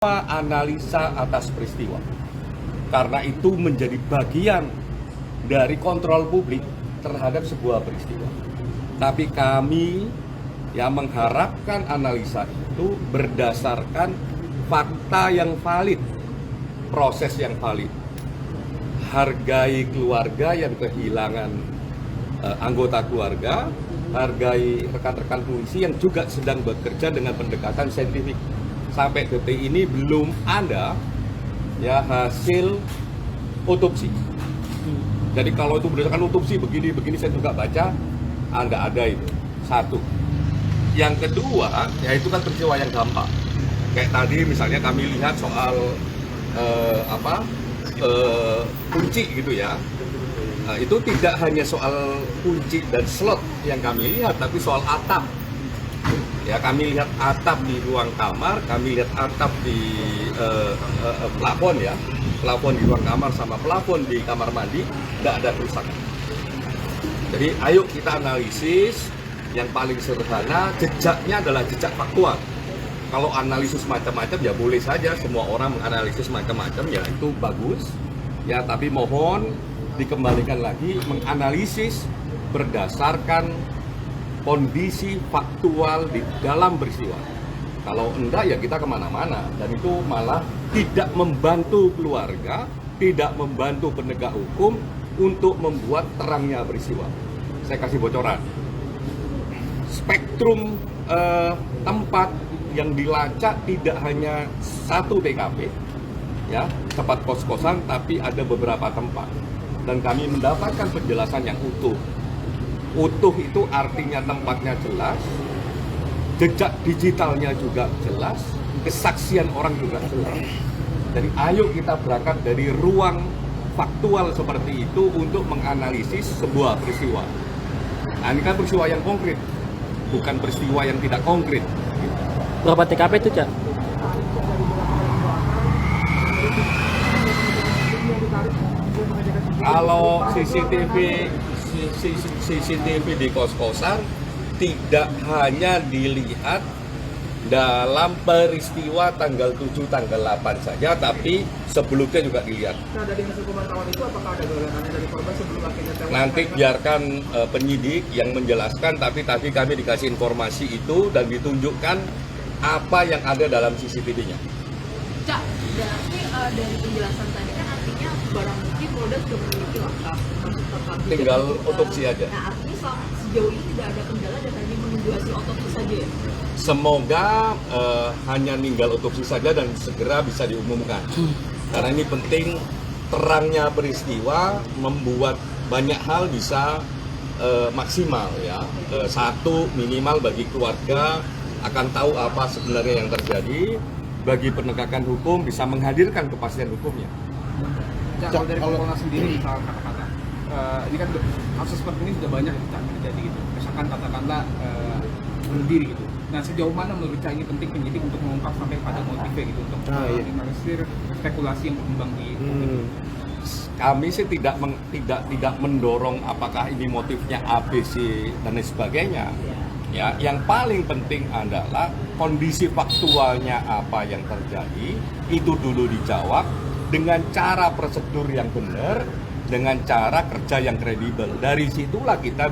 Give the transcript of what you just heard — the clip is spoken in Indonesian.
analisa atas peristiwa, karena itu menjadi bagian dari kontrol publik terhadap sebuah peristiwa. Tapi kami mengharapkan analisa itu berdasarkan fakta yang valid, proses yang valid. Hargai keluarga yang kehilangan anggota keluarga, hargai rekan-rekan polisi yang juga sedang bekerja dengan pendekatan saintifik. Sampai detik ini belum ada hasil otopsi. Jadi kalau itu berdasarkan otopsi begini saya juga baca, nggak ada itu. Satu. Yang kedua, itu kan peristiwa yang gampang. Kayak tadi misalnya kami lihat soal kunci gitu ya. Itu tidak hanya soal kunci dan slot yang kami lihat, tapi soal atap. Kami lihat atap di ruang kamar, kami lihat atap di plafon plafon di ruang kamar sama plafon di kamar mandi, tidak ada kerusakan. Jadi ayo kita analisis yang paling sederhana, jejaknya adalah jejak faktual. Kalau analisis macam-macam ya boleh saja, semua orang menganalisis macam-macam, ya itu bagus. Tapi mohon dikembalikan lagi menganalisis berdasarkan kondisi faktual di dalam peristiwa. Kalau enggak ya kita kemana-mana, dan itu malah tidak membantu keluarga, tidak membantu penegak hukum untuk membuat terangnya peristiwa. Saya kasih bocoran. Spektrum tempat yang dilacak tidak hanya satu TKP, tempat kos-kosan, tapi ada beberapa tempat. Dan kami mendapatkan penjelasan yang utuh. Utuh itu artinya tempatnya jelas, jejak digitalnya juga jelas, kesaksian orang juga jelas. Jadi ayo kita berangkat dari ruang faktual seperti itu untuk menganalisis sebuah peristiwa. Nah, ini kan peristiwa yang konkret, bukan peristiwa yang tidak konkret. Berapa TKP itu, Cak? Kalau CCTV di kos-kosan tidak hanya dilihat dalam peristiwa tanggal 7, tanggal 8 saja, tapi sebelumnya juga dilihat. Nah, dari hasil pemantauan itu apakah ada gelangannya dari korban sebelum akhirnya tewas? Nanti biarkan penyidik yang menjelaskan, tapi tadi kami dikasih informasi itu dan ditunjukkan apa yang ada dalam CCTV-nya. Cak, berarti dari penjelasan tadi kan artinya barang bukti Polda sudah memiliki lengkap, termasuk rekam jejak Tinggal digital. otopsi aja. Nah, artinya sejauh ini tidak ada kendala dan hanya menunggu hasil otopsi saja ya? Semoga hanya tinggal otopsi saja dan segera bisa diumumkan. Karena ini penting, terangnya peristiwa membuat banyak hal bisa maksimal satu, minimal bagi keluarga akan tahu apa sebenarnya yang terjadi. Bagi penegakan hukum bisa menghadirkan kepastian hukumnya. Kalau dari Kompolnas sendiri, misalkan kata-kata, ini kan kasus seperti ini sudah banyak terjadi gitu. Misalkan kata-kata bunuh diri gitu. Nah, sejauh mana menurut Cak ini penting penyidik untuk mengungkap sampai pada motifnya gitu, untuk menganalisir spekulasi yang berkembang di Kami sih tidak mendorong apakah ini motifnya A, B, C dan lain sebagainya. Yang paling penting adalah kondisi faktualnya apa yang terjadi, itu dulu dijawab dengan cara prosedur yang benar, dengan cara kerja yang kredibel. Dari situlah kita